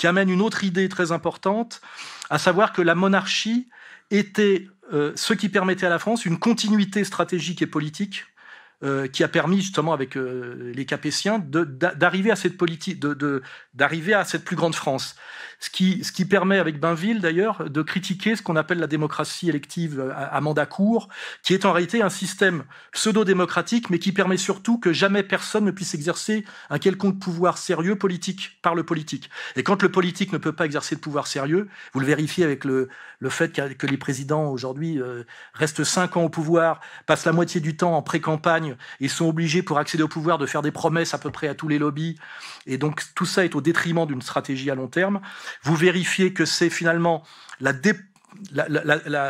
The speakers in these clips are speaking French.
qui amène une autre idée très importante, à savoir que la monarchie était ce qui permettait à la France une continuité stratégique et politique qui a permis justement avec les Capétiens d'arriver à cette politique, d'arriver à cette plus grande France. Ce qui permet avec Bainville d'ailleurs de critiquer ce qu'on appelle la démocratie élective à mandat court, qui est en réalité un système pseudo-démocratique, mais qui permet surtout que jamais personne ne puisse exercer un quelconque pouvoir sérieux politique par le politique. Et quand le politique ne peut pas exercer de pouvoir sérieux, vous le vérifiez avec le fait que les présidents aujourd'hui restent 5 ans au pouvoir, passent la moitié du temps en pré-campagne et sont obligés pour accéder au pouvoir de faire des promesses à peu près à tous les lobbies. Et donc tout ça est au détriment d'une stratégie à long terme. Vous vérifiez que c'est finalement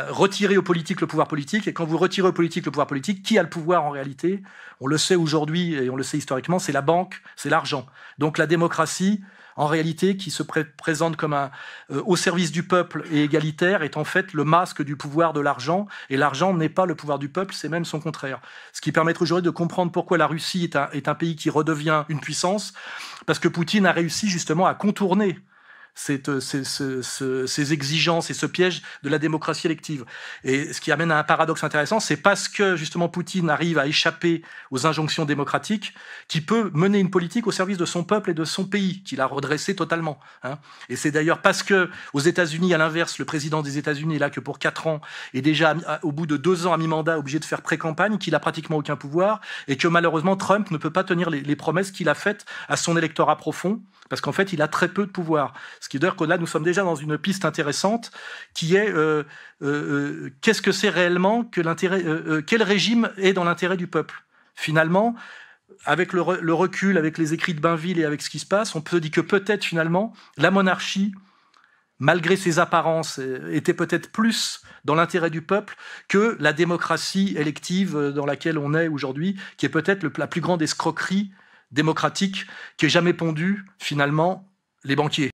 retirer au politique le pouvoir politique, et quand vous retirez au politique le pouvoir politique, qui a le pouvoir en réalité? On le sait aujourd'hui et on le sait historiquement, c'est la banque, c'est l'argent. Donc la démocratie, en réalité, qui se présente comme au service du peuple et égalitaire, est en fait le masque du pouvoir de l'argent, et l'argent n'est pas le pouvoir du peuple, c'est même son contraire. Ce qui permettrait aujourd'hui de comprendre pourquoi la Russie est un pays qui redevient une puissance, parce que Poutine a réussi justement à contourner ces exigences et ce piège de la démocratie élective. Et ce qui amène à un paradoxe intéressant, c'est parce que justement Poutine arrive à échapper aux injonctions démocratiques qu'il peut mener une politique au service de son peuple et de son pays, qu'il a redressé totalement. Et c'est d'ailleurs parce que aux États-Unis, à l'inverse, le président des États-Unis est là que pour 4 ans, et déjà au bout de 2 ans à mi-mandat, obligé de faire pré-campagne, qu'il a pratiquement aucun pouvoir, et que malheureusement Trump ne peut pas tenir les promesses qu'il a faites à son électorat profond, parce qu'en fait, il a très peu de pouvoir. Ce qui veut dire que là, nous sommes déjà dans une piste intéressante qui est qu'est-ce que c'est réellement que l'intérêt, quel régime est dans l'intérêt du peuple? Finalement, avec le recul, avec les écrits de Bainville et avec ce qui se passe, on peut dire que peut-être finalement, la monarchie, malgré ses apparences, était peut-être plus dans l'intérêt du peuple que la démocratie élective dans laquelle on est aujourd'hui, qui est peut-être la plus grande escroquerie démocratique qui ait jamais pondu, finalement, les banquiers.